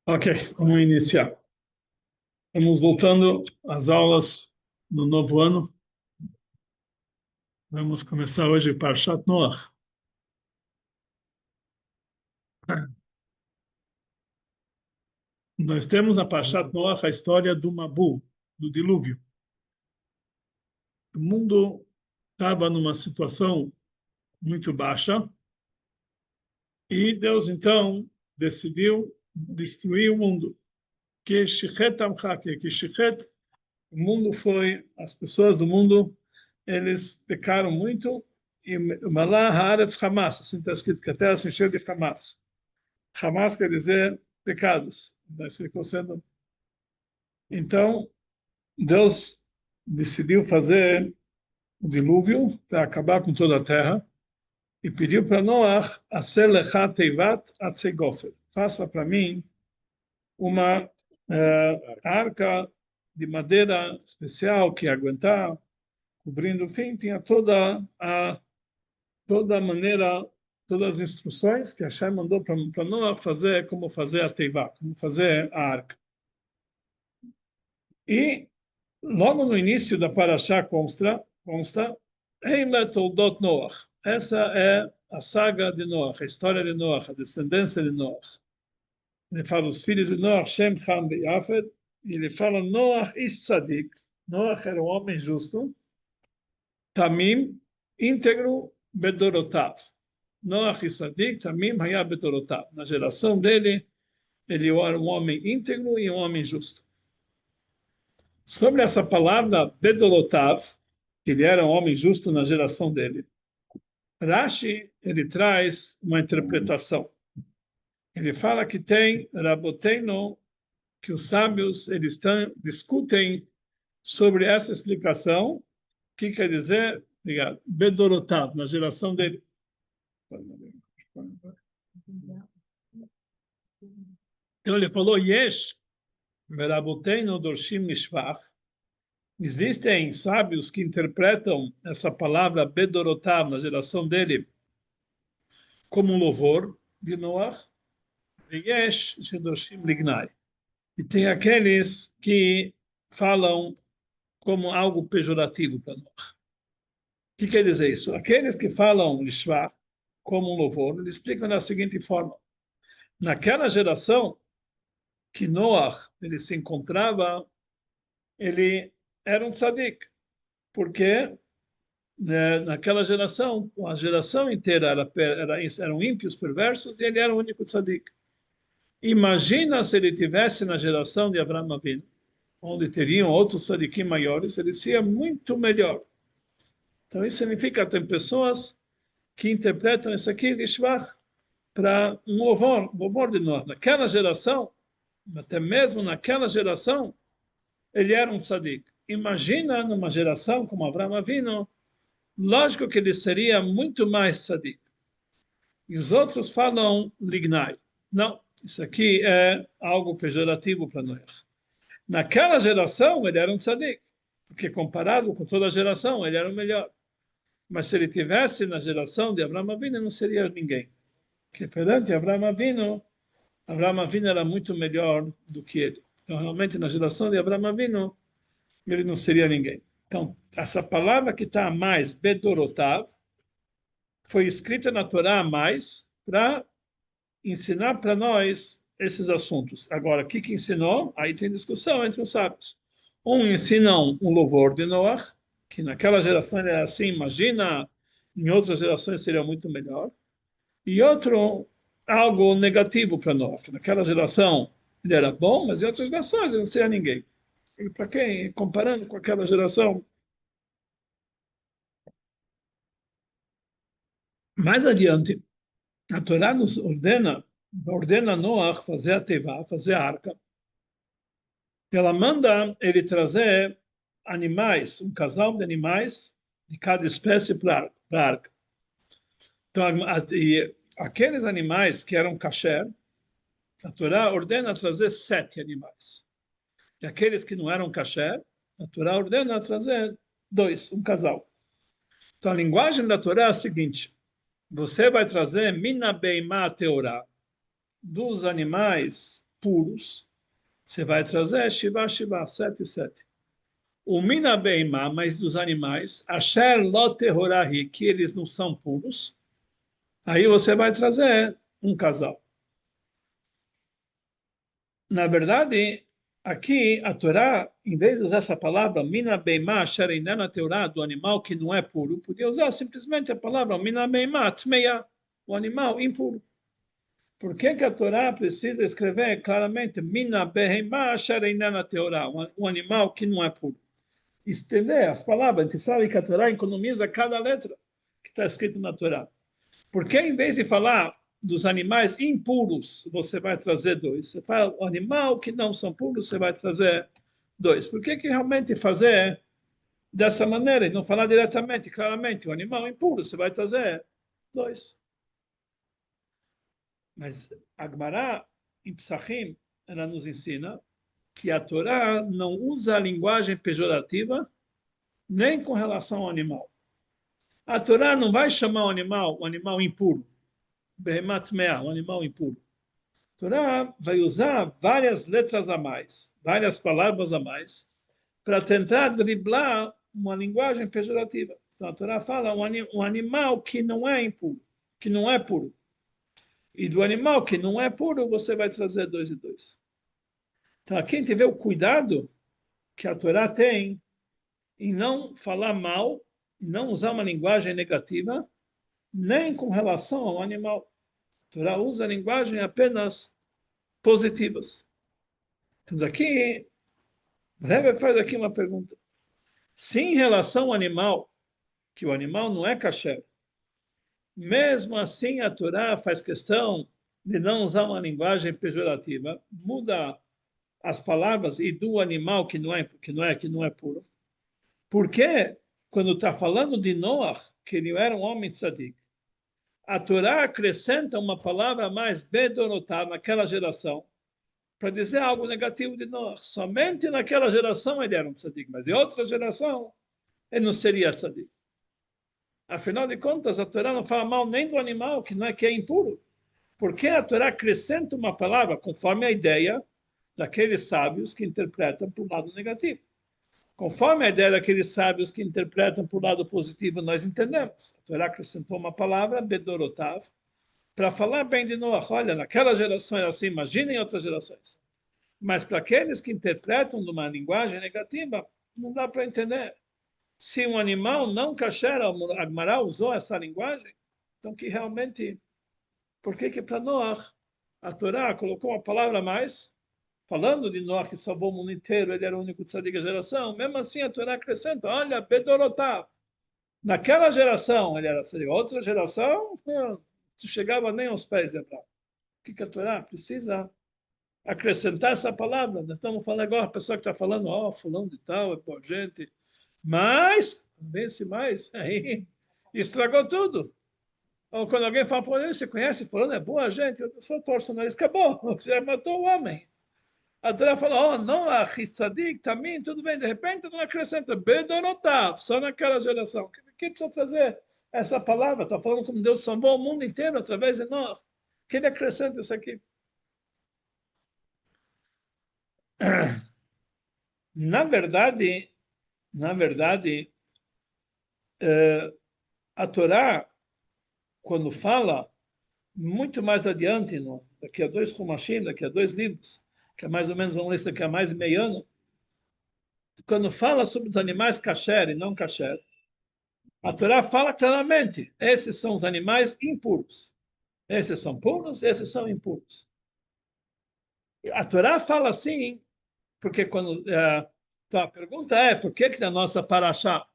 Ok, vamos iniciar. Estamos voltando às aulas no novo ano. Vamos começar hoje Parshat Noach. Nós temos na Parshat Noach a história do Mabu, do dilúvio. O mundo estava numa situação muito baixa e Deus então decidiu destruir o mundo. Que Shichet Amchake, que Shichet, o mundo foi, as pessoas do mundo, eles pecaram muito e Malá Haaretz Hamas, assim está escrito, que a terra se encheu de Hamas. Hamas quer dizer pecados. Então, Deus decidiu fazer o dilúvio para acabar com toda a terra e pediu para Noach, Aser lecha teivat atzegofer. Faça para mim uma arca de madeira especial que ia aguentar, cobrindo o fim, tinha toda a maneira, todas as instruções que Hashem mandou para Noah fazer, como fazer a teivá, como fazer a arca. E logo no início da Parashá consta Ein Toldot Noach. Essa é a saga de Noach, a história de Noach, a descendência de Noach. Ele fala os filhos de Noach, Shem, Ham e Yafet, e ele fala Noach ish tzadik. Noach era um homem justo, Tamim, íntegro, bedorotav. Noach e Sadik, Tamim, Hayá bedorotav. Na geração dele, ele era um homem íntegro e um homem justo. Sobre essa palavra bedorotav, que ele era um homem justo na geração dele, Rashi, ele traz uma interpretação. Ele fala que tem Raboteinu, que os sábios eles discutem sobre essa explicação, que quer dizer, obrigado, bedorotav, na geração dele. Então ele falou, Yesh, Meraboteinu Dorshim Mishvach. Existem sábios que interpretam essa palavra bedorotav na geração dele como um louvor de Noach, Yesh Shedorshim Lignai. E tem aqueles que falam como algo pejorativo para Noach. O que quer dizer isso? Aqueles que falam Lishvach como um louvor, eles explicam da seguinte forma. Naquela geração que Noach ele se encontrava, ele era um tzadik, porque naquela geração, a geração inteira eram ímpios, perversos, e ele era o único tzadik. Imagina se ele tivesse na geração de Avraham Avinu, onde teriam outros tzadikim maiores, ele seria muito melhor. Então isso significa que tem pessoas que interpretam isso aqui de Shvach para um louvor de nós. Naquela geração, até mesmo naquela geração, ele era um tzadik. Imagina numa geração como Avraham Avinu, lógico que ele seria muito mais tzadik. E os outros falam lignai. Não, isso aqui é algo pejorativo para nós. Naquela geração, ele era um tzadik, porque comparado com toda a geração, ele era o melhor. Mas se ele tivesse na geração de Avraham Avinu, não seria ninguém. Porque perante Avraham Avinu era muito melhor do que ele. Então, realmente, na geração de Avraham Avinu, ele não seria ninguém. Então, essa palavra que está a mais, bedorotav, foi escrita na Torá a mais para ensinar para nós esses assuntos. Agora, o que ensinou? Aí tem discussão entre os sábios. Ensinam um louvor de Noach, que naquela geração era assim, imagina, em outras gerações seria muito melhor. E outro, algo negativo para Noach. Naquela geração ele era bom, mas em outras gerações ele não seria ninguém. E para quem, comparando com aquela geração, mais adiante, a Torá nos ordena Noach fazer a tevá, fazer a arca. Ela manda ele trazer animais, um casal de animais de cada espécie para a arca. Então, aqueles animais que eram kasher, a Torá ordena trazer 7 animais. E aqueles que não eram kasher, a Torá ordena trazer 2, um casal. Então, a linguagem da Torá é a seguinte: você vai trazer mina beimá teorá, dos animais puros, você vai trazer Shiva, Shiva, 7 e 7. O Mina Beima, mas dos animais, Asher Lotehorahi, que eles não são puros, aí você vai trazer um casal. Na verdade, aqui a Torá, em vez de usar essa palavra, Mina Beima, Asher Inena Teorá, do animal que não é puro, podia usar simplesmente a palavra Mina Beima, Tmeia, o animal impuro. Por que que a Torá precisa escrever claramente Mina Beima, Asher Inena Teorá, um animal que não é puro? Estender as palavras. A gente sabe que a Torá economiza cada letra que está escrito na Torá. Porque em vez de falar dos animais impuros, você vai trazer dois. Você fala o animal que não são puros, você vai trazer dois. Por que que realmente fazer dessa maneira e não falar diretamente, claramente, o animal impuro, você vai trazer dois? Mas a Gemara, em Psachim, ela nos ensina que a Torá não usa a linguagem pejorativa nem com relação ao animal. A Torá não vai chamar o animal impuro, Behemat Mea, o animal impuro. A Torá vai usar várias letras a mais, várias palavras a mais, para tentar driblar uma linguagem pejorativa. Então a Torá fala um animal que não é impuro, que não é puro. E do animal que não é puro, você vai trazer dois e dois. Então aqui a gente vê o cuidado que a Torá tem em não falar mal, em não usar uma linguagem negativa, nem com relação ao animal. A Torá usa a linguagem apenas positivas. Então, aqui, o Rebbe faz aqui uma pergunta. Se em relação ao animal, que o animal não é kasher, mesmo assim a Torá faz questão de não usar uma linguagem pejorativa, muda as palavras e do animal que não é puro. Porque quando está falando de Noach, que ele era um homem tzadik, a Torá acrescenta uma palavra mais bedorotar naquela geração, para dizer algo negativo de Noach. Somente naquela geração ele era um tzadik, mas em outra geração ele não seria tzadik. Afinal de contas, a Torá não fala mal nem do animal, que é impuro. Porque a Torá acrescenta uma palavra conforme a ideia daqueles sábios que interpretam para o lado negativo. Conforme a ideia daqueles sábios que interpretam para o lado positivo, nós entendemos. A Torá acrescentou uma palavra, bedorotav, para falar bem de Noach. Olha, naquela geração era assim, imagina em outras gerações. Mas para aqueles que interpretam de uma linguagem negativa, não dá para entender. Se um animal não kasher, a Gemara usou essa linguagem, então que realmente, por que que para Noach a Torá colocou uma palavra a mais, falando de Noach que salvou o mundo inteiro, ele era o único tzadik da geração, mesmo assim a Torá acrescenta, olha, Bedorotav, naquela geração ele era tzadik, outra geração não chegava nem aos pés de Abraão. O que a Torá precisa acrescentar essa palavra? Nós estamos falando agora, a pessoa que está falando, fulano de tal, é boa gente, mas, vence mais, aí estragou tudo. Ou quando alguém fala, pô, você conhece fulano, é boa gente, eu só torço o nariz, acabou, você matou o homem. A Torá fala, não, a Hissadik, também, tudo bem, de repente não acrescenta, Bedorotav, só naquela geração. O que precisa trazer essa palavra? Está falando como Deus salvou o mundo inteiro através de nós. Que ele acrescenta isso aqui? Na verdade, a Torá, quando fala, muito mais adiante, daqui a dois Humashim, daqui a dois livros, que é mais ou menos uma lista que é mais de meio ano, quando fala sobre os animais kasher e não kasher, a Torá fala claramente, esses são os animais impuros. Esses são puros, esses são impuros. A Torá fala assim, porque quando... então a pergunta é, por que que na nossa paraxá,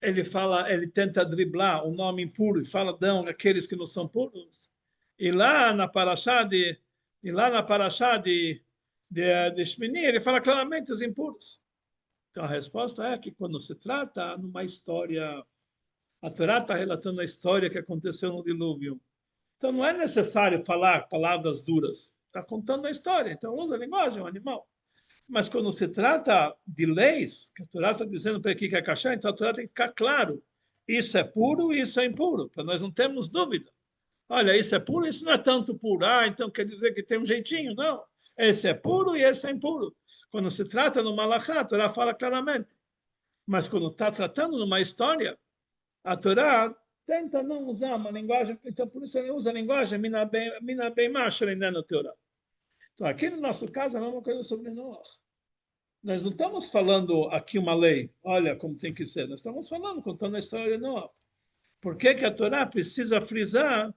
ele fala, ele tenta driblar o nome impuro e fala, não, aqueles que não são puros? E lá na paraxá de Shmini, ele fala claramente os impuros. Então a resposta é que quando se trata numa história, a Torá está relatando a história que aconteceu no dilúvio. Então não é necessário falar palavras duras. Está contando a história, então usa a linguagem, o animal. Mas quando se trata de leis, que a Torá está dizendo para que é kasher, então a Torá tem que ficar claro. Isso é puro e isso é impuro, para nós não termos dúvida. olha, isso é puro, isso não é tanto puro. Ah, então quer dizer que tem um jeitinho. Não. Esse é puro e esse é impuro. Quando se trata no Malachá, a Torá fala claramente. Mas quando está tratando numa história, a Torá tenta não usar uma linguagem, então por isso ele usa a linguagem mina bem macho na Torá. Então aqui no nosso caso é a mesma coisa sobre Noah. Nós não estamos falando aqui uma lei, olha como tem que ser. Nós estamos falando, contando a história de Noah. Por que que a Torá precisa frisar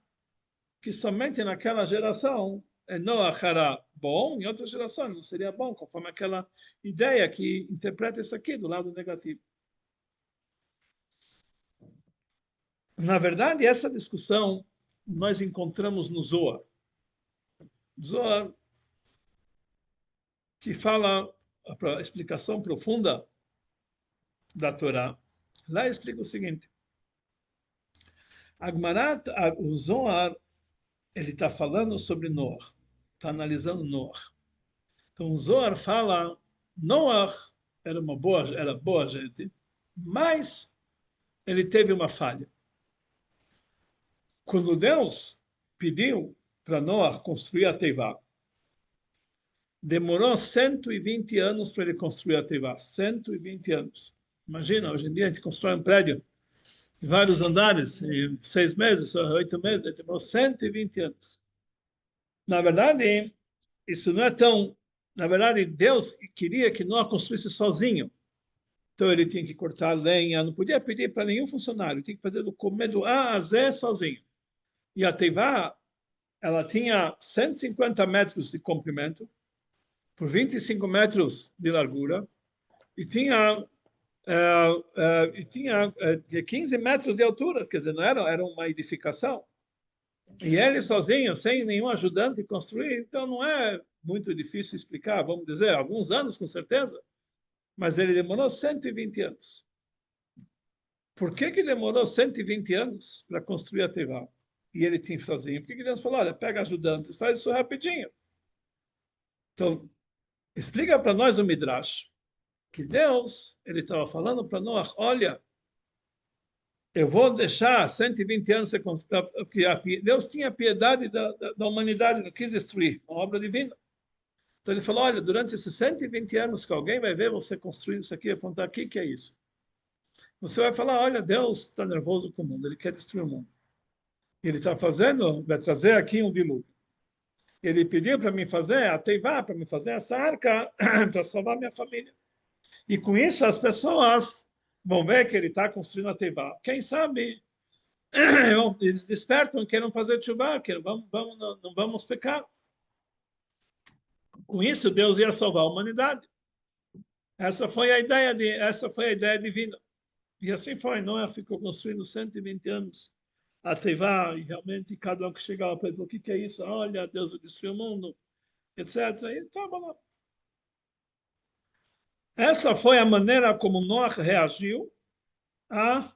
que somente naquela geração Noah era bom, em outra geração não seria bom, conforme aquela ideia que interpreta isso aqui do lado negativo. Na verdade, essa discussão nós encontramos no Zohar. Zohar, que fala a explicação profunda da Torá. Lá explica o seguinte: o Zohar, ele está falando sobre Noah, está analisando Noah. Então, o Zohar fala, Noah era boa gente, mas ele teve uma falha. Quando Deus pediu para Noah construir a Teivá, demorou 120 anos para ele construir a Teivá. 120 anos. Imagina, hoje em dia a gente constrói um prédio de vários andares, em 6 meses, 8 meses, demorou 120 anos. Na verdade, isso não é tão... Na verdade, Deus queria que Noah construísse sozinho. Então ele tinha que cortar lenha, não podia pedir para nenhum funcionário, tinha que fazer do começo A a Z sozinho. E a Teivá, ela tinha 150 metros de comprimento, por 25 metros de largura, e tinha 15 metros de altura, quer dizer, não era uma edificação. E ele sozinho, sem nenhum ajudante, construir, então não é muito difícil explicar, vamos dizer, alguns anos com certeza, mas ele demorou 120 anos. Por que que demorou 120 anos para construir a Teivá? E ele tinha sozinho. Por que que Deus falou, olha, pega ajudantes, faz isso rapidinho. Então, explica para nós o Midrash, que Deus, ele estava falando para Noah, olha, eu vou deixar 120 anos, porque Deus tinha piedade da humanidade, não quis destruir, uma obra divina. Então ele falou, olha, durante esses 120 anos que alguém vai ver você construir isso aqui, apontar aqui, que é isso. Você vai falar, olha, Deus está nervoso com o mundo, ele quer destruir o mundo. Ele está fazendo, vai trazer aqui um dilúvio. Ele pediu para mim fazer a Teivá, para mim fazer essa arca, para salvar minha família. E com isso as pessoas vão ver que ele está construindo a Teivá. Quem sabe eles despertam e querem fazer chuva, que não vamos pecar. Com isso Deus ia salvar a humanidade. Essa foi a ideia divina. E assim foi. Noé ficou construindo 120 anos a Teivá, e realmente cada um que chegava para ele, o que é isso? Olha, Deus vai destruir o mundo, etc. E estava lá. Essa foi a maneira como Noé reagiu a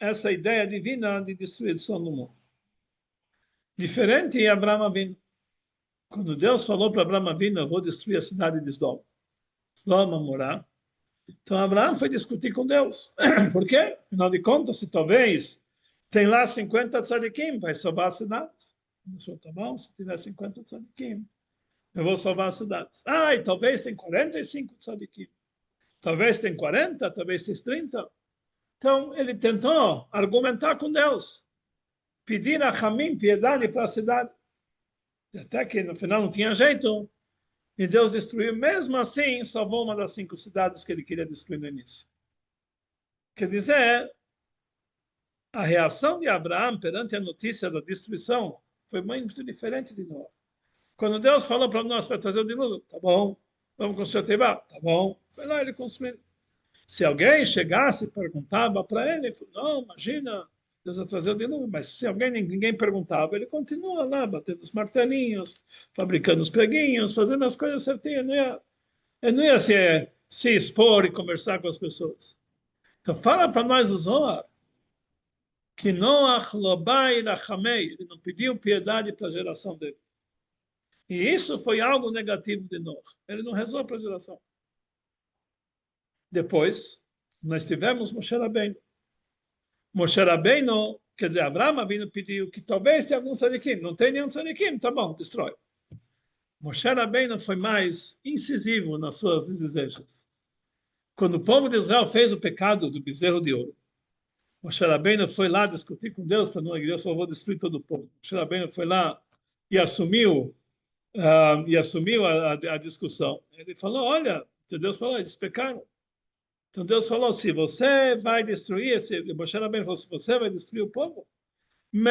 essa ideia divina de destruição do mundo. Diferente de Abraão Avinu. Quando Deus falou para Abraão Avinu, eu vou destruir a cidade de Sodoma. Sodoma morar. Então Abraão foi discutir com Deus. Por quê? Afinal de contas, se talvez tem lá 50 tzadikim, vai salvar a cidade. Ele tá bom, se tiver 50 tzadikim, eu vou salvar a cidade. Ah, e talvez tem 45 tzadikim. Talvez tem 40, talvez tem 30. Então ele tentou argumentar com Deus. Pedir a Hamim piedade para a cidade. Até que no final não tinha jeito. E Deus destruiu. Mesmo assim, salvou uma das 5 cidades que ele queria destruir no início. Quer dizer, a reação de Abraão perante a notícia da destruição foi muito diferente de nós. Quando Deus falou para nós, vai trazer o dilúvio, tá bom, vamos construir a Teivá, tá bom. Foi lá ele construiu. Se alguém chegasse e perguntava para ele, ele falou, não, imagina, Deus vai trazer o dilúvio. Mas se ninguém perguntava, ele continua lá, batendo os martelinhos, fabricando os preguinhos, fazendo as coisas certinhas. Ele não ia se expor e conversar com as pessoas. Então fala para nós o Zohar, que Noach lobai rachamei, ele não pediu piedade para a geração dele. E isso foi algo negativo de Noach. Ele não rezou para a geração. Depois, nós tivemos Moshe Rabbeinu. Moshe Rabbeinu, quer dizer, Avraham Avinu pediu que talvez tenha algum tzadikim. Não tem nenhum tzadikim, tá bom, destrói. Moshe Rabbeinu foi mais incisivo nas suas exigências. Quando o povo de Israel fez o pecado do bezerro de ouro, Moshe Rabbeinu foi lá discutir com Deus para não Deus falou, vou destruir todo o povo. Moshe Rabbeinu foi lá e assumiu a discussão. Ele falou, olha, Deus falou, eles pecaram. Então Deus falou, se você vai destruir Moshe Rabbeinu falou, se você vai destruir o povo, me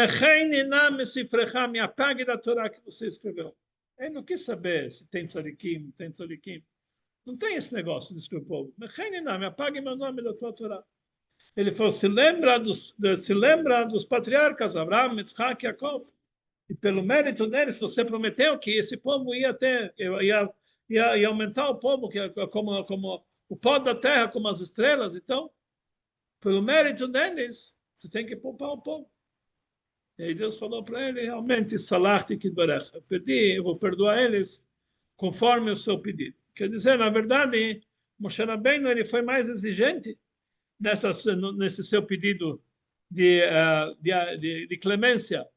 apague da Torá que você escreveu. Ele não quis saber se tem tzadikim, não tem tzadikim. Não tem esse negócio de destruir o povo. Me apague meu nome da tua Torá. Ele falou, se lembra dos patriarcas, Abraão, Yitzhak e Yaakov. E pelo mérito deles, você prometeu que esse povo ia aumentar o povo, como o pó da terra, como as estrelas. Então, pelo mérito deles, você tem que poupar o povo. E aí Deus falou para ele, realmente, salachti kidbarech. Eu vou perdoar eles conforme o seu pedido. Quer dizer, na verdade, Moshe Rabbeinu ele foi mais exigente nesse seu pedido de clemência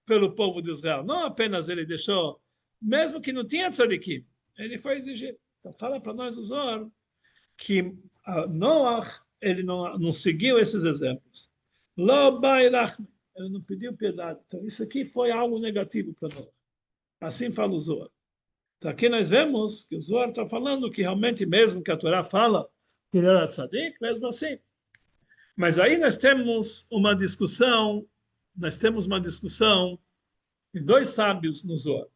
pelo povo de Israel. Não apenas ele deixou, mesmo que não tinha tzadikim, ele foi exigir. Então fala para nós o Zohar que Noach ele não seguiu esses exemplos. Lo ba'irachme, ele não pediu piedade. Então isso aqui foi algo negativo para Noach. Assim fala o Zohar. Então aqui nós vemos que o Zohar está falando que realmente mesmo que a Torá fala que ele era tzadik, mesmo assim. Mas aí nós temos uma discussão de dois sábios no Zohar,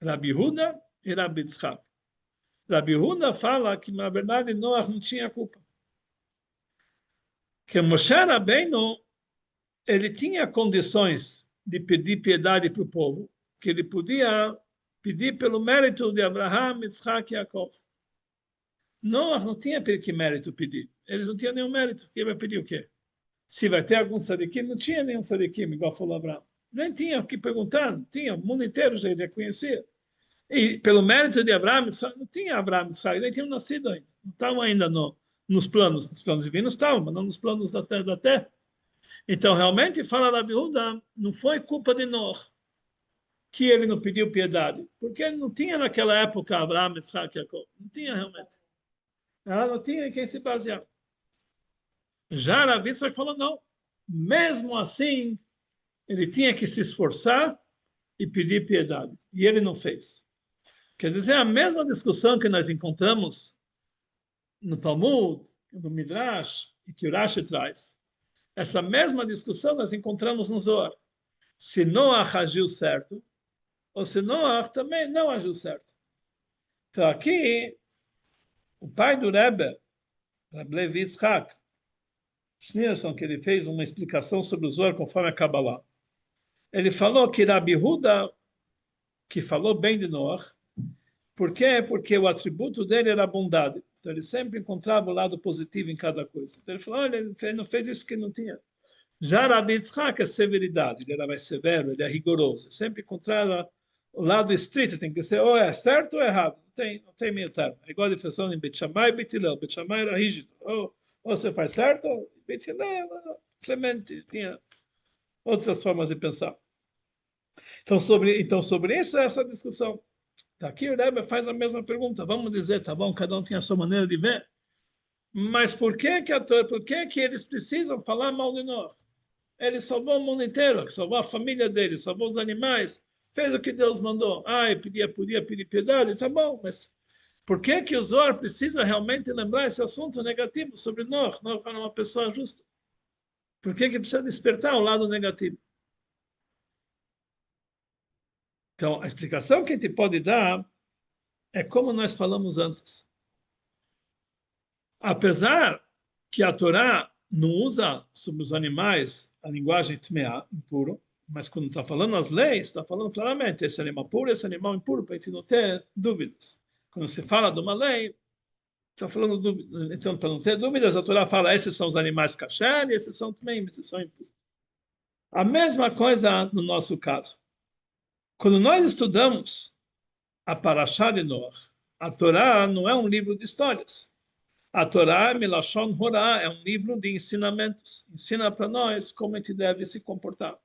Rabi Huda e Rabi Tzchak. Rabi Huda fala que, na verdade, Noach não tinha culpa. Que Moshe Rabbeinu, ele tinha condições de pedir piedade para o povo, que ele podia pedir pelo mérito de Abraham, Yitzhak e Yaakov. Noach não tinha que mérito pedir. Eles não tinham nenhum mérito. Ele vai pedir o quê? Se vai ter algum tzadikim, não tinha nenhum tzadikim, igual falou Abraão. Nem tinha o que perguntar, não tinha, o mundo inteiro já reconhecia. E pelo mérito de Abraão, não tinha Abraão, nem tinham nascido ainda. Não estavam ainda nos planos divinos estavam, mas não nos planos da terra. Então, realmente, fala Rabi Huda, não foi culpa de Noach que ele não pediu piedade, porque ele não tinha naquela época Abraão, Isaac e Jacob. Não tinha realmente. Ela não tinha em quem se basear. Já Rabi Yitzhak falou, não. Mesmo assim, ele tinha que se esforçar e pedir piedade. E ele não fez. Quer dizer, a mesma discussão que nós encontramos no Talmud, no Midrash, e que o Rashi traz. Essa mesma discussão nós encontramos no Zohar. Se Noach agiu certo, ou se Noach também não agiu certo. Então aqui, o pai do Rebbe, Rabbi Levi Yitzhak, Schneerson, que ele fez uma explicação sobre o Zohar conforme a Kabbalah. Ele falou que Rabi Huda, que falou bem de Noach, por quê? Porque o atributo dele era a bondade. Então ele sempre encontrava o lado positivo em cada coisa. Então ele falou, olha, ele não fez isso que não tinha. Já Rabi Yitzhak é severidade, ele era mais severo, ele é rigoroso. Sempre encontrava o lado estrito, tem que ser ou é certo ou é errado. Não tem meio termo. É igual a diferença em Bet Shammai e Bet Hillel. Bet Shammai era rígido. Ou você faz certo, ou Bet Hillel era clemente, tinha outras formas de pensar. Então, sobre isso, essa discussão. Aqui o Rebbe faz a mesma pergunta. Vamos dizer, tá bom, cada um tem a sua maneira de ver. Mas por que eles precisam falar mal de nós? Ele salvou o mundo inteiro, salvou a família dele, salvou os animais, fez o que Deus mandou. Podia pedir piedade, tá bom, mas por que o Zohar precisa realmente lembrar esse assunto negativo sobre nós? Nós para uma pessoa justa. Por que precisa despertar o lado negativo? Então, a explicação que a gente pode dar é como nós falamos antes. Apesar que a Torá não usa sobre os animais a linguagem tmeá, impuro, mas quando está falando as leis, está falando claramente esse animal puro, esse animal impuro, para a gente não ter dúvidas. Quando se fala de uma lei, está falando dúvidas. Então, para não ter dúvidas, a Torá fala esses são os animais kasher e esses são tmeim, esses são impuros. A mesma coisa no nosso caso. Quando nós estudamos a Parashá de Noach, a Torá não é um livro de histórias. A Torá, Milashon Horá, é um livro de ensinamentos. Ensina para nós como a gente deve se comportar.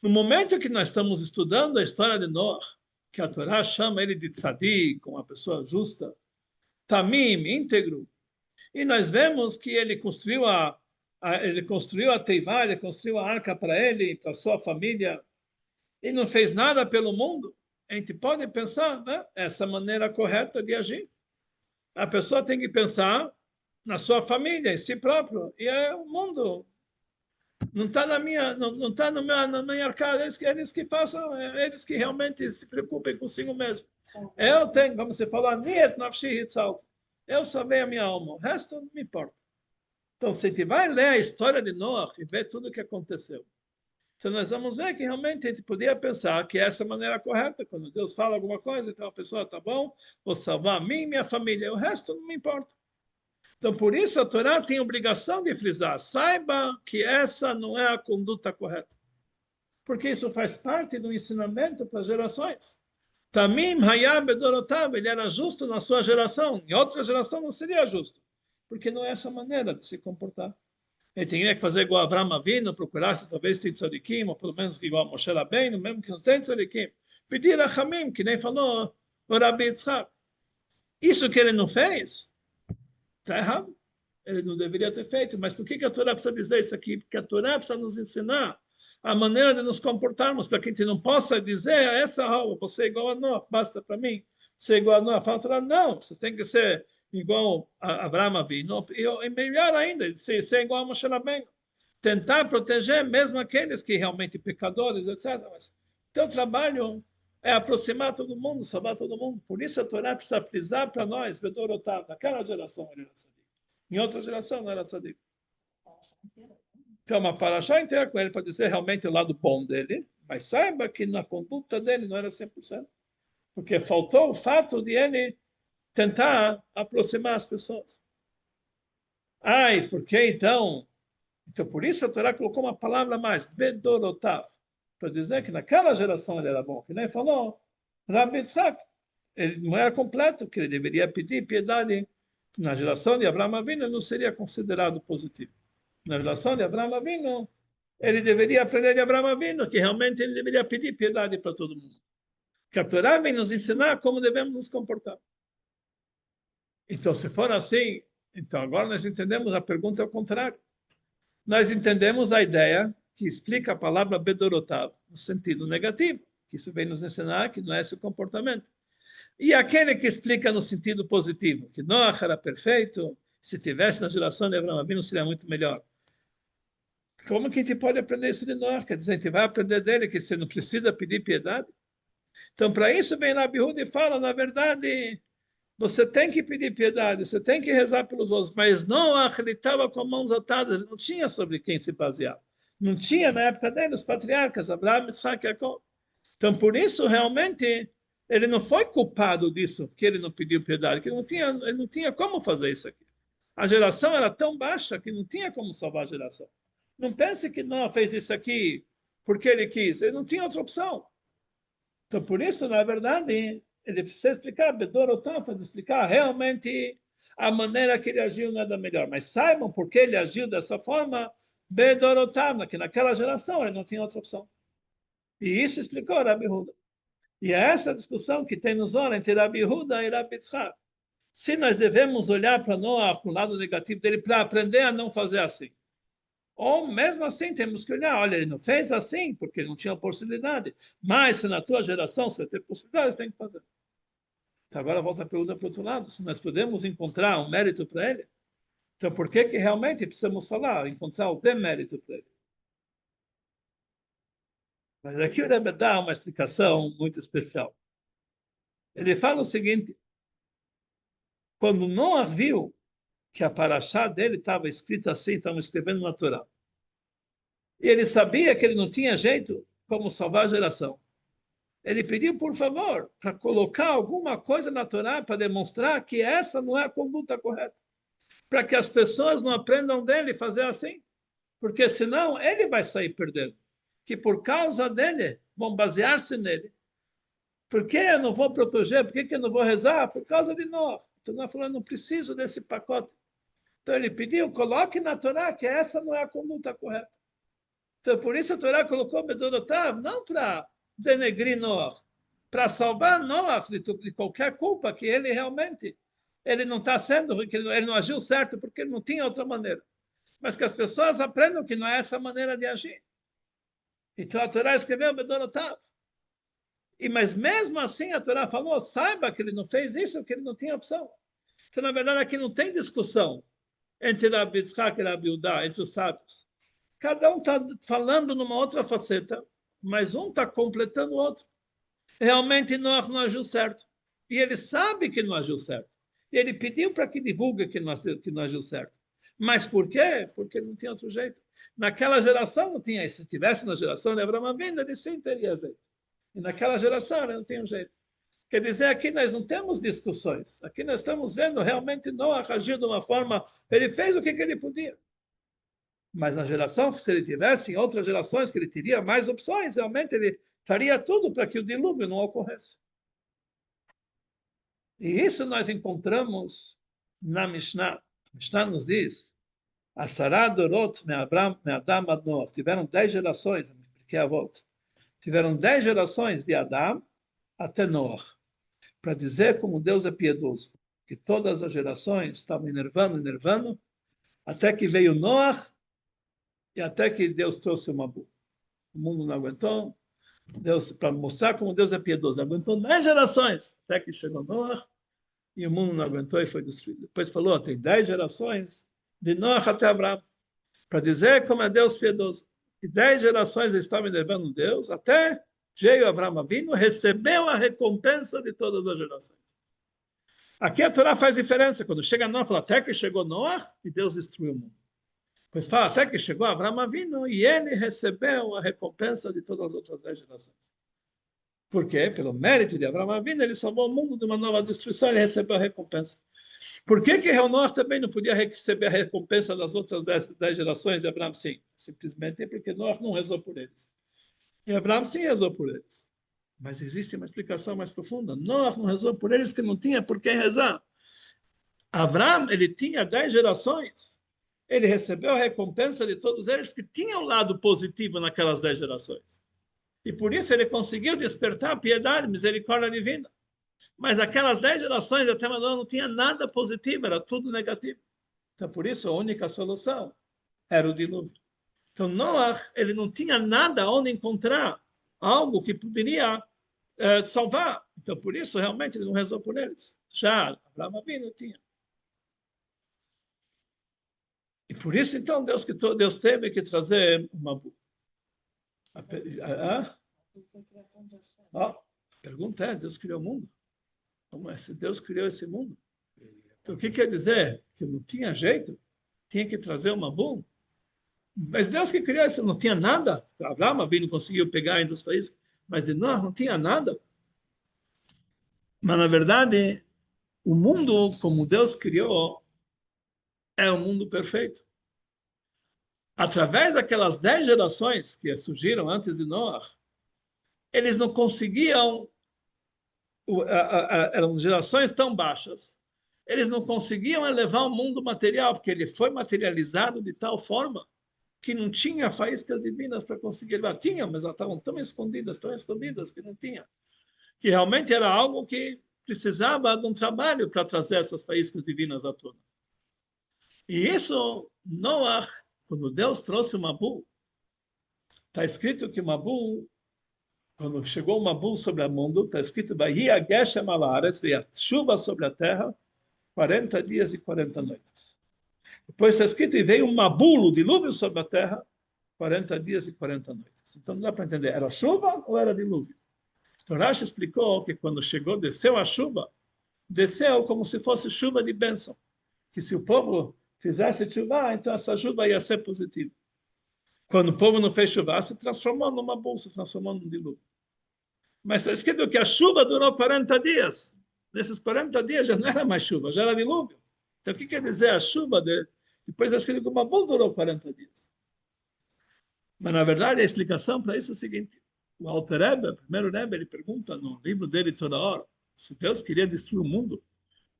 No momento que nós estamos estudando a história de Noah, que a Torá chama ele de tzadik, uma pessoa justa, tamim, íntegro, e nós vemos que ele construiu ele construiu a Teivá, ele construiu a arca para ele, para sua família, e não fez nada pelo mundo. A gente pode pensar, né? Essa maneira correta de agir. A pessoa tem que pensar na sua família, em si próprio, e é o mundo. Não está na minha, não está na minha arcada, eles que façam, eles que realmente se preocupem consigo mesmo. Eu tenho, como você falou, niet nafshi hitzal. Eu salvei a minha alma, o resto não me importa. Então, se a gente vai ler a história de Noah e ver tudo o que aconteceu, então nós vamos ver que realmente a gente podia pensar que essa é a maneira correta. Quando Deus fala alguma coisa, então a pessoa, tá bom, vou salvar a mim e minha família, o resto não me importa. Então, por isso, a Torá tem a obrigação de frisar: saiba que essa não é a conduta correta. Porque isso faz parte do ensinamento para as gerações. Tamim Hayab Bedorotav, ele era justo na sua geração, em outra geração não seria justo, porque não é essa maneira de se comportar. Ele tinha que fazer igual a Avraham Avinu, procurar se talvez tem tzadikim, ou pelo menos igual a Moshe Rabbeinu, mesmo que não tem tzadikim. Pedir a Hamim, que nem falou o Rabi Yitzhak. Isso que ele não fez, está errado. Ele não deveria ter feito. Mas por que a Torá precisa dizer isso aqui? Porque a Torá precisa nos ensinar a maneira de nos comportarmos, para que a gente não possa dizer a essa alma, você é igual a Noah, basta para mim ser igual a Noah. Fala, não, você tem que ser igual a Avraham Avinu, e melhor ainda, ser igual a Moshe Rabbeinu. Tentar proteger mesmo aqueles que realmente pecadores, etc. Mas teu trabalho é aproximar todo mundo, salvar todo mundo. Por isso a Torá precisa frisar para nós, Bedorotav, naquela geração ele era tzadik. Em outra geração não era tzadik. Então, uma paraxá inteira com ele para dizer realmente o lado bom dele, mas saiba que na conduta dele não era 100%, porque faltou o fato de ele tentar aproximar as pessoas. Ai, porque então? Então, por isso a Torá colocou uma palavra a mais, Bedorotav, para dizer que naquela geração ele era bom, que nem falou Rabi Yitzhak. Ele não era completo, que ele deveria pedir piedade. Na geração de Avraham Avinu não seria considerado positivo. Na geração de Avraham Avinu, ele deveria aprender de Avraham Avinu, que realmente ele deveria pedir piedade para todo mundo. Que a Torá vem nos ensinar como devemos nos comportar. Então, se for assim, então agora nós entendemos a pergunta ao contrário. Nós entendemos a ideia que explica a palavra Bedorotav no sentido negativo, que isso vem nos ensinar que não é esse o comportamento. E aquele que explica no sentido positivo, que Noah era perfeito, se tivesse na geração de Avraham Avinu seria muito melhor. Como que a gente pode aprender isso de Noah? Quer dizer, a gente vai aprender dele que você não precisa pedir piedade? Então, para isso vem Rabi Huda e fala, na verdade, você tem que pedir piedade, você tem que rezar pelos outros, mas Noah, ele estava com mãos atadas, ele não tinha sobre quem se basear. Não tinha na época dele os patriarcas, Abraão, Isaac e Jacob. Então, por isso, realmente, ele não foi culpado disso, que ele não pediu piedade, que ele não tinha como fazer isso aqui. A geração era tão baixa que não tinha como salvar a geração. Não pense que não fez isso aqui porque ele quis, ele não tinha outra opção. Então, por isso, na verdade, ele precisa explicar, Bedorotam, para explicar realmente a maneira que ele agiu não é da melhor. Mas saibam por que ele agiu dessa forma, Bedorotam, que naquela geração ele não tinha outra opção. E isso explicou Rabi Huda. E é essa discussão que tem nos olhos entre Rabi Huda e Rabi Yitzhak. Se nós devemos olhar para Noah, com o lado negativo dele, para aprender a não fazer assim. Ou mesmo assim temos que olhar, olha, ele não fez assim porque ele não tinha possibilidade. Mas se na tua geração você tem possibilidade, você tem que fazer. Então agora volta a pergunta para o outro lado. Se nós podemos encontrar um mérito para ele, então por que realmente precisamos falar, encontrar o demérito para ele? Mas aqui o Rebbe dá uma explicação muito especial. Ele fala o seguinte, quando Noah viu que a paraxá dele estava escrita assim, estavam escrevendo na Torá, e ele sabia que ele não tinha jeito como salvar a geração, ele pediu, por favor, para colocar alguma coisa na Torá para demonstrar que essa não é a conduta correta, para que as pessoas não aprendam dele fazer assim, porque senão ele vai sair perdendo, que por causa dele vão basear-se nele. Por que eu não vou proteger? Por que eu não vou rezar? Por causa de nós. Então, nós falamos, não preciso desse pacote. Então, ele pediu, coloque na Torá que essa não é a conduta correta. Então, por isso a Torá colocou Bedorotav, não para denegrir Noach, para salvar Noach de qualquer culpa que ele realmente, ele não está sendo, que ele não agiu certo porque ele não tinha outra maneira. Mas que as pessoas aprendam que não é essa maneira de agir. Então a Torá escreveu Bedorotav. Mas mesmo assim a Torá falou, saiba que ele não fez isso, que ele não tinha opção. Então, na verdade, aqui não tem discussão entre Rabi Yitzhak e Rabi Yehuda, entre os sábios. Cada um está falando numa outra faceta, mas um está completando o outro. Realmente Noach não agiu certo. E ele sabe que não agiu certo. E ele pediu para que divulgue que não agiu certo. Mas por quê? Porque não tinha outro jeito. Naquela geração não tinha isso. Se tivesse na geração de Abraão Avinu, ele sim teria jeito. E naquela geração ele não tinha jeito. Quer dizer, aqui nós não temos discussões. Aqui nós estamos vendo realmente Noach agiu de uma forma... Ele fez o que ele podia. Mas na geração, se ele tivesse em outras gerações que ele teria mais opções, realmente ele faria tudo para que o dilúvio não ocorresse. E isso nós encontramos na Mishnah. A Mishnah nos diz, Asará Dorot me Adam ad Noach. Tiveram 10 gerações, porque a volta. Tiveram 10 gerações de Adam até Noach, para dizer como Deus é piedoso, que todas as gerações estavam enervando, até que veio Noach e até que Deus trouxe uma boa. O mundo não aguentou, Deus, para mostrar como Deus é piedoso, aguentou 10 gerações, até que chegou Noach, e o mundo não aguentou e foi destruído. Depois falou, tem 10 gerações, de Noach até Abraão, para dizer como é Deus piedoso. E 10 gerações estavam enervando Deus, até veio Abraão Avinu, recebeu a recompensa de todas as gerações. Aqui a Torá faz diferença, quando chega Noach, fala, até que chegou Noach, e Deus destruiu o mundo. Pois fala, até que chegou Abraão Avinu, e ele recebeu a recompensa de todas as outras 10 gerações. Por quê? Pelo mérito de Abraão Avinu, ele salvou o mundo de uma nova destruição, ele recebeu a recompensa. Por que Noach também não podia receber a recompensa das outras 10 gerações de Abraão? Sim, simplesmente porque Noach não rezou por eles. E Abraão sim rezou por eles. Mas existe uma explicação mais profunda. Noach não rezou por eles porque não tinha por quem rezar. Abraão, ele tinha 10 gerações. Ele recebeu a recompensa de todos eles que tinham um lado positivo naquelas 10 gerações. E por isso ele conseguiu despertar a piedade, a misericórdia divina. Mas aquelas 10 gerações até Manoel não tinha nada positivo, era tudo negativo. Então, por isso, a única solução era o dilúvio. Então, Noach, ele não tinha nada onde encontrar algo que poderia salvar. Então, por isso, realmente, ele não rezou por eles. Já Abraão Avinu tinha. E por isso, então, Deus teve que trazer uma... A pergunta é, Deus criou o mundo? Como é? Se Deus criou esse mundo? Então, o que quer dizer? Que não tinha jeito? Tinha que trazer uma boom? Mas Deus que criou isso não tinha nada? Abraão não conseguiu pegar ainda os países, mas de nós não tinha nada. Mas, na verdade, o mundo como Deus criou é um mundo perfeito. Através daquelas 10 gerações que surgiram antes de Noach, eles não conseguiam, eram gerações tão baixas, eles não conseguiam elevar o mundo material, porque ele foi materializado de tal forma que não tinha faíscas divinas para conseguir levar. Tinha, mas elas estavam tão escondidas que não tinha. Que realmente era algo que precisava de um trabalho para trazer essas faíscas divinas à tona. E isso, Noach, quando Deus trouxe o Mabu, está escrito que o Mabu, quando chegou o Mabu sobre o mundo, está escrito, veio a chuva sobre a terra, 40 dias e 40 noites. Depois está escrito, e veio um Mabulo, dilúvio sobre a terra, 40 dias e 40 noites. Então não dá para entender, era chuva ou era dilúvio? Então Rashi explicou que quando chegou, desceu a chuva, desceu como se fosse chuva de bênção. Que se o povo fizesse chuva, então essa chuva ia ser positiva. Quando o povo não fez chuva, se transformou numa bolsa, se transformou num dilúvio. Mas está escrito que a chuva durou 40 dias. Nesses 40 dias já não era mais chuva, já era dilúvio. Então o que quer dizer a chuva? Depois está escrito que uma bolsa durou 40 dias. Mas na verdade a explicação para isso é o seguinte. O Alter Rebbe, o primeiro Rebbe, ele pergunta no livro dele toda hora, se Deus queria destruir o mundo,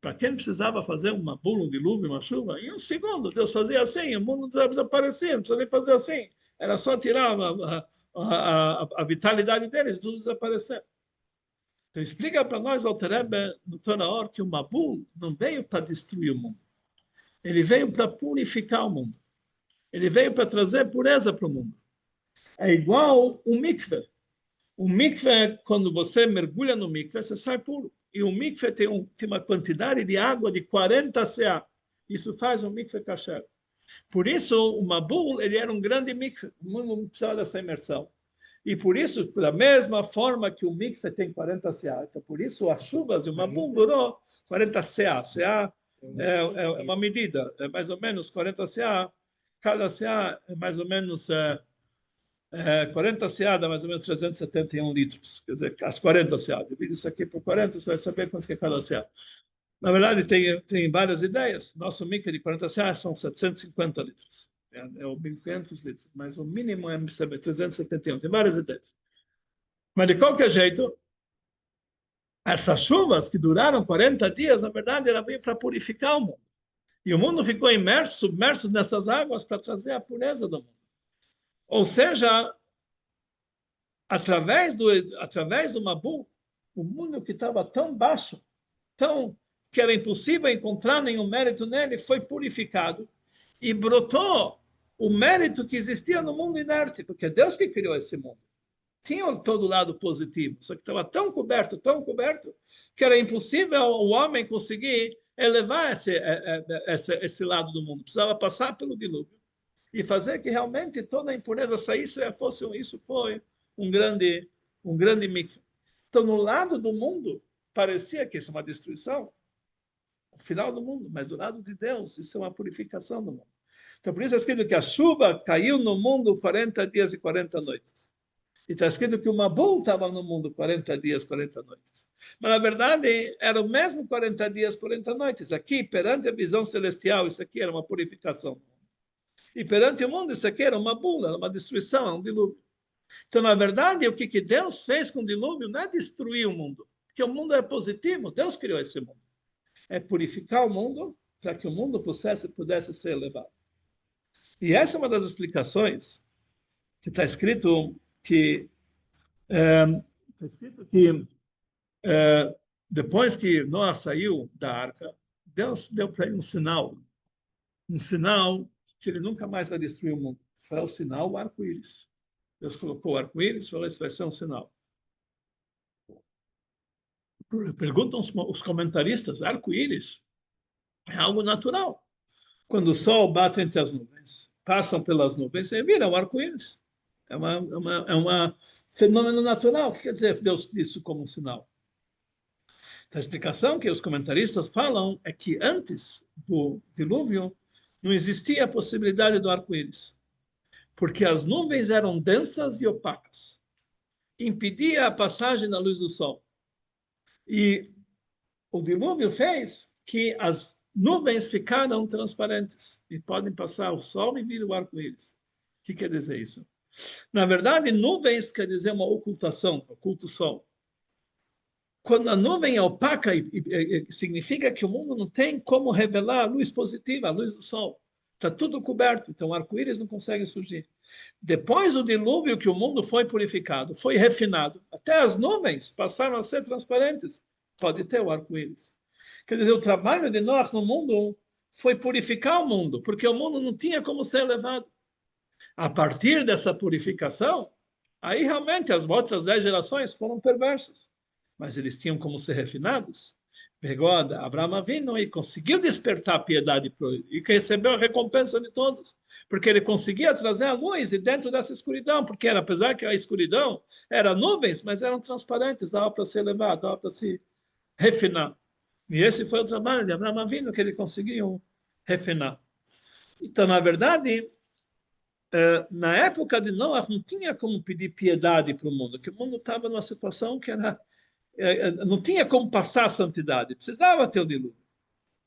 Para quem precisava fazer uma bula, um dilúvio, uma chuva, em um segundo, Deus fazia assim, o mundo desaparecia, não precisava nem fazer assim. Era só tirar a vitalidade deles, tudo desaparecer. Então, explica para nós, Alter Rebbe, no Torah Or, que o Mabul não veio para destruir o mundo. Ele veio para purificar o mundo. Ele veio para trazer pureza para o mundo. É igual um mikve. O mikve, quando você mergulha no mikve, você sai puro. E o mikve tem uma quantidade de água de 40 CA. Isso faz um mikve kasher. Por isso, o Mabul, ele era um grande mikve. O mundo não precisava dessa imersão. E por isso, da mesma forma que o mikve tem 40 CA, então por isso as chuvas de uma durou 40 CA. CA é uma medida, é mais ou menos 40 CA. Cada CA é mais ou menos 40 CA dá mais ou menos 371 litros. Quer dizer, as 40 CA. Divide isso aqui por 40, você vai saber quanto que é cada CA. Na verdade, tem várias ideias. Nosso mikve de 40 CA são 750 litros. É o 1.500 litros, mas o mínimo é 371. Tem várias ideias. Mas, de qualquer jeito, essas chuvas que duraram 40 dias, na verdade, ela veio para purificar o mundo. E o mundo ficou imerso, submerso nessas águas para trazer a pureza do mundo. Ou seja, através do Mabu, o mundo que estava tão baixo, tão que era impossível encontrar nenhum mérito nele, foi purificado e brotou o mérito que existia no mundo inerte, porque é Deus que criou esse mundo. Tinha todo o lado positivo, só que estava tão coberto, que era impossível o homem conseguir elevar esse lado do mundo. Precisava passar pelo dilúvio e fazer que realmente toda a impureza saísse. Isso foi um grande mikve. Então, no lado do mundo, parecia que isso é uma destruição, o final do mundo, mas do lado de Deus, isso é uma purificação do mundo. Então, por isso é escrito que a chuva caiu no mundo 40 dias e 40 noites. E está escrito que o Mabul estava no mundo 40 dias, 40 noites. Mas, na verdade, era o mesmo 40 dias, 40 noites. Aqui, perante a visão celestial, isso aqui era uma purificação. E perante o mundo, isso aqui era uma bula, uma destruição, um dilúvio. Então, na verdade, o que Deus fez com o dilúvio não é destruir o mundo, porque o mundo é positivo, Deus criou esse mundo. É purificar o mundo para que o mundo pudesse ser elevado. E essa é uma das explicações que está escrito que depois que Noé saiu da arca, Deus deu para ele um sinal que ele nunca mais vai destruir o mundo. Foi o sinal, o arco-íris. Deus colocou o arco-íris e falou: isso vai ser um sinal. Perguntam os comentaristas: arco-íris é algo natural. Quando o sol bate entre as nuvens, passam pelas nuvens, e vira o arco-íris. É um fenômeno natural. O que quer dizer Deus disse isso como um sinal? A explicação que os comentaristas falam é que antes do dilúvio não existia a possibilidade do arco-íris, porque as nuvens eram densas e opacas, impedia a passagem da luz do sol. E o dilúvio fez que as nuvens ficaram transparentes e podem passar o sol e vir o arco-íris. O que quer dizer isso? Na verdade, nuvens quer dizer uma ocultação, oculta o sol. Quando a nuvem é opaca, significa que o mundo não tem como revelar a luz positiva, a luz do sol. Está tudo coberto, então o arco-íris não consegue surgir. Depois do dilúvio que o mundo foi purificado, foi refinado, até as nuvens passaram a ser transparentes. Pode ter o arco-íris. Quer dizer, o trabalho de Noé no mundo foi purificar o mundo, porque o mundo não tinha como ser elevado. A partir dessa purificação, aí realmente as outras 10 gerações foram perversas, mas eles tinham como ser refinados. Pegou Abraão Avinu e conseguiu despertar a piedade e recebeu a recompensa de todos, porque ele conseguia trazer a luz de dentro dessa escuridão, porque era, apesar que a escuridão era nuvens, mas eram transparentes, dava para ser elevado, dava para se refinar. E esse foi o trabalho de Abraão Avinu, que ele conseguiu refinar. Então, na verdade, na época de Noé, não tinha como pedir piedade para o mundo, porque o mundo estava numa situação que era, não tinha como passar a santidade, precisava ter o dilúvio.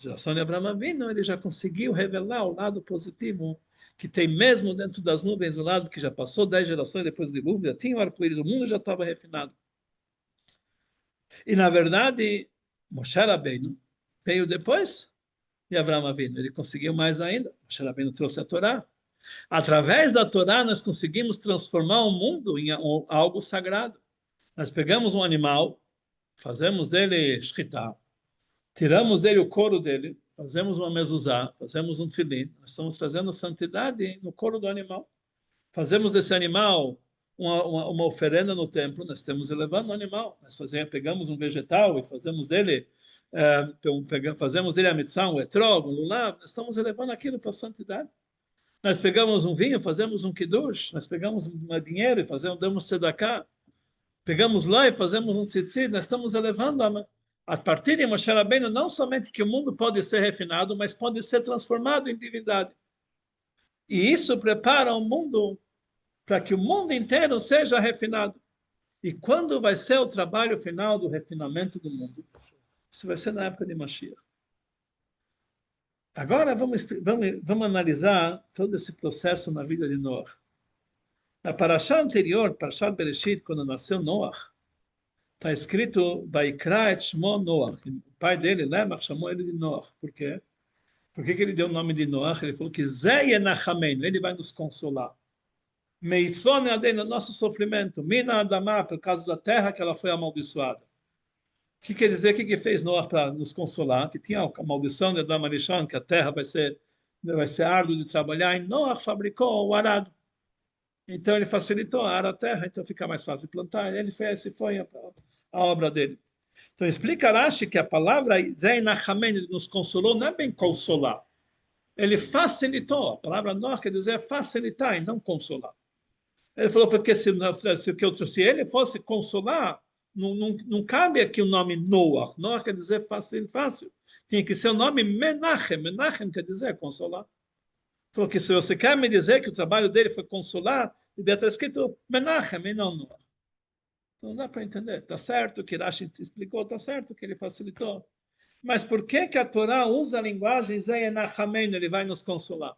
A geração de Abraão Avinu, ele já conseguiu revelar o lado positivo, que tem mesmo dentro das nuvens, o lado que já passou 10 gerações depois do dilúvio, já tinha o arco-íris, o mundo já estava refinado. E, na verdade, Moshe Rabbeinu, veio depois de Avraham Avinu. Ele conseguiu mais ainda. Moshe Rabbeinu trouxe a Torá. Através da Torá, nós conseguimos transformar o mundo em algo sagrado. Nós pegamos um animal, fazemos dele shritá, tiramos dele o couro dele, fazemos uma mezuzá, fazemos um tefilim. Nós estamos trazendo santidade no couro do animal. Fazemos desse animal uma oferenda no templo, nós estamos elevando o animal. Nós pegamos um vegetal e fazemos dele, fazemos dele a mitzvah, um etrog, um lulav, nós estamos elevando aquilo para a santidade. Nós pegamos um vinho, fazemos um kiddush, nós pegamos um dinheiro e damos tzedakah, pegamos lá e fazemos um tzitzit, nós estamos elevando a partir de Moshe Rabbeinu, não somente que o mundo pode ser refinado, mas pode ser transformado em divindade. E isso prepara o mundo para que o mundo inteiro seja refinado. E quando vai ser o trabalho final do refinamento do mundo? Isso vai ser na época de Mashiach. Agora vamos analisar todo esse processo na vida de Noah. Na parashá anterior, Parashat Bereshit, quando nasceu Noah, está escrito Vaikra et Shmo Noah. O pai dele, Lemach, chamou ele de Noah. Por quê? Por que ele deu o nome de Noah? Ele falou que Zé Yenachamen, ele vai nos consolar. Meitzvon no nosso sofrimento. Mina Adamá, por causa da terra que ela foi amaldiçoada. O que quer dizer? O que fez Noah para nos consolar? Que tinha a maldição de Adam Arishon, que a terra vai ser árduo de trabalhar. E Noah fabricou o arado. Então ele facilitou a terra, então fica mais fácil de plantar. Ele fez, foi a obra dele. Então explica Rashi que a palavra Zeinachamen nos consolou, não é bem consolar. Ele facilitou. A palavra Noah quer dizer facilitar e não consolar. Ele falou, porque se ele fosse consolar, não cabe aqui o nome Noah. Noah quer dizer fácil, fácil. Tinha que ser o nome Menachem. Menachem quer dizer consolar. Falou que se você quer me dizer que o trabalho dele foi consolar, devia estar escrito Menachem e não Noah. Então não dá para entender. Está certo que Rashi explicou, está certo que ele facilitou. Mas por que a Torá usa a linguagem Zeinachamen, ele vai nos consolar?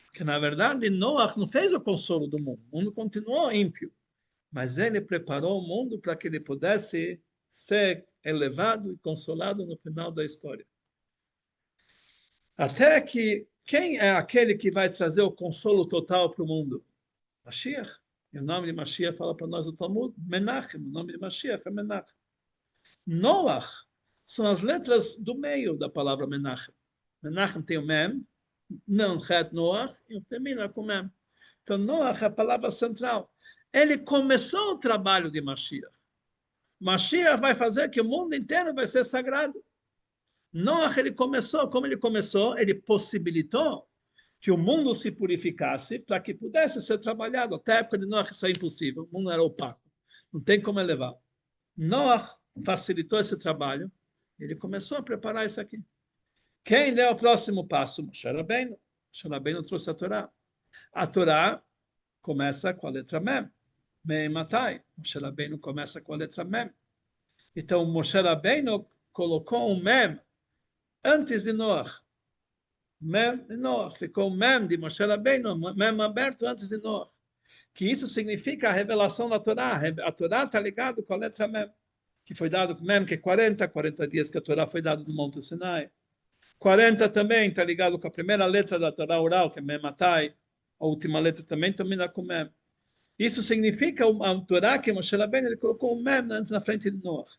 Porque, na verdade, Noah não fez o consolo do mundo. O mundo continuou ímpio. Mas ele preparou o mundo para que ele pudesse ser elevado e consolado no final da história. Até que, quem é aquele que vai trazer o consolo total para o mundo? Mashiach. E o nome de Mashiach fala para nós o Talmud, Menachem. O nome de Mashiach é Menachem. Noah são as letras do meio da palavra Menachem. Menachem tem o Mem, não het Noah, e termina com Mem. Então, Noah é a palavra central. Ele começou o trabalho de Mashiach. Mashiach vai fazer que o mundo inteiro vai ser sagrado. Noah, ele começou, como ele começou, ele possibilitou que o mundo se purificasse para que pudesse ser trabalhado. Até a época de Noah isso é impossível, o mundo era opaco, não tem como elevar. Noah facilitou esse trabalho, ele começou a preparar isso aqui. Quem deu o próximo passo? Moshe Rabbeinu. Moshe Rabbeinu trouxe a Torá. A Torá começa com a letra Mem. Mem Matai. Moshe Rabbeinu começa com a letra Mem. Então, Moshe Rabbeinu colocou um Mem antes de Noah. Mem de Noah. Ficou Mem de Moshe Rabbeinu, Mem aberto antes de Noah. Que isso significa a revelação da Torá. A Torá está ligada com a letra Mem. Que foi dado com Mem, que é 40 dias que a Torá foi dada no Monte Sinai. 40 também está ligado com a primeira letra da Torá oral, que é Mem Matai. A última letra também termina com Mem. Isso significa a Torá que Moshe Rabbeinu ele colocou o Mem antes na frente de Noah.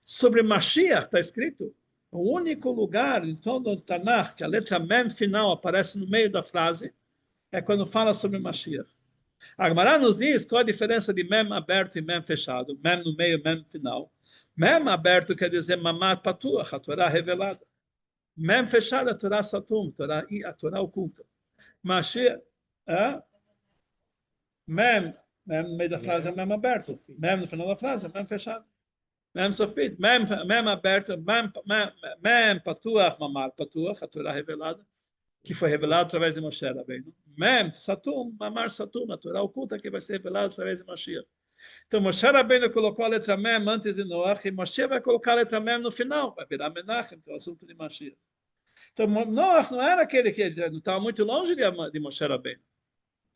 Sobre Mashiach está escrito, o único lugar em todo o Tanakh que a letra Mem final aparece no meio da frase é quando fala sobre Mashiach. A Gemara nos diz qual a diferença de Mem aberto e Mem fechado. Mem no meio, Mem final. Mem aberto quer dizer Mamad Patuach, a Torá revelada. Mem fechado, a Torá Satum, a Torá oculta. Mashiach, Mem no meio da frase é Mem aberto. Mem no final da frase é Mem fechado. Mem sofit. Mem aberto. Mem patuach, mamar patuach, a Torá revelada, que foi revelada através de Moshe Rabbeinu. Mem satum, mamar satum, a Torá oculta que vai ser revelada através de Mashiach. Então Moshe Rabbeinu colocou a letra Mem antes de Noah, e Moshe vai colocar a letra Mem no final, vai virar Menachem, que é o assunto de Mashiach. Então Noah não era aquele que estava muito longe de Moshe Rabbeinu.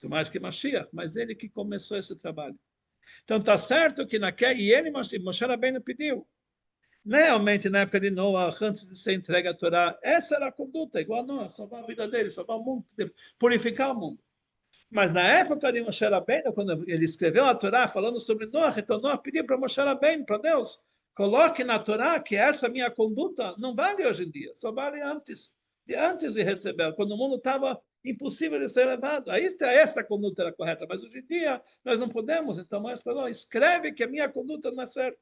Muito mais que Mashiach, mas ele que começou esse trabalho. Então está certo que e ele, Moshe Rabbeinu pediu, Realmente, na época de Noé, antes de ser entregue a Torá, essa era a conduta, igual a Noé, salvar a vida dele, salvar o mundo, purificar o mundo. Mas na época de Moshe Rabbeinu, quando ele escreveu a Torá falando sobre Noé, então Noé pediu para Moshe Rabbeinu, para Deus, coloque na Torá que essa minha conduta não vale hoje em dia, só vale antes de receber, quando o mundo estava impossível de ser levado. Aí essa conduta era correta, mas hoje em dia nós não podemos. Então Moisés falou, escreve que a minha conduta não é certa.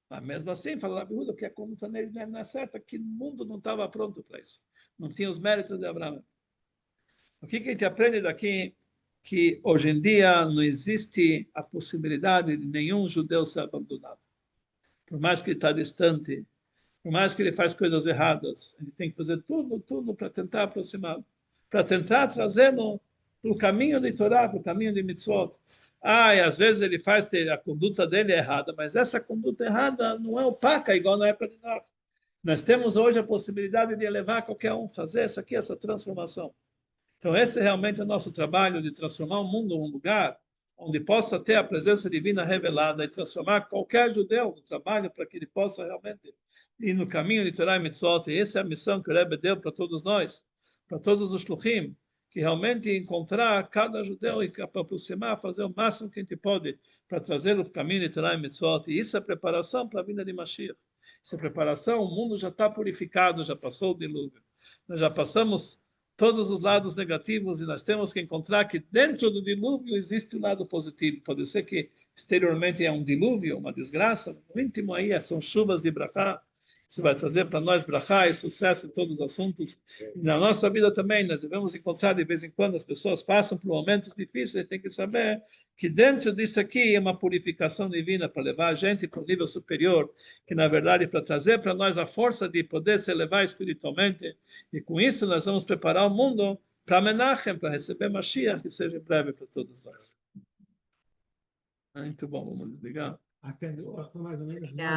Mas mesmo assim, falou Rabi que a conduta nele não é certa, que o mundo não estava pronto para isso. Não tinha os méritos de Abraão. O que a gente aprende daqui? Que hoje em dia não existe a possibilidade de nenhum judeu ser abandonado. Por mais que ele está distante, por mais que ele faz coisas erradas, ele tem que fazer tudo para tentar aproximá-lo, para tentar trazê-lo para o caminho de Torá, para o caminho de Mitzvot. E às vezes ele faz, a conduta dele é errada, mas essa conduta errada não é opaca, igual na época de nós. Nós temos hoje a possibilidade de elevar qualquer um, fazer essa transformação. Então, esse é realmente o nosso trabalho de transformar o mundo em um lugar onde possa ter a presença divina revelada e transformar qualquer judeu no trabalho para que ele possa realmente ir no caminho de Torá e Mitzvot. E essa é a missão que o Rebbe deu para todos nós, para todos os shluchim, que realmente encontrar cada judeu e para aproximar, fazer o máximo que a gente pode para trazer o caminho de Torá e Mitzvot. E isso é preparação para a vinda de Mashiach. Essa preparação, o mundo já está purificado, já passou o dilúvio. Nós já passamos todos os lados negativos e nós temos que encontrar que dentro do dilúvio existe um lado positivo. Pode ser que exteriormente é um dilúvio, uma desgraça, no íntimo aí são chuvas de brachá. Isso vai trazer para nós brachá e sucesso em todos os assuntos. E na nossa vida também, nós devemos encontrar de vez em quando, as pessoas passam por momentos difíceis, e tem que saber que dentro disso aqui é uma purificação divina para levar a gente para um nível superior, que na verdade para trazer para nós a força de poder se elevar espiritualmente, e com isso nós vamos preparar o mundo para Menachem, para receber Mashiach, que seja breve para todos nós. Muito bom, vamos desligar. Até mais ou menos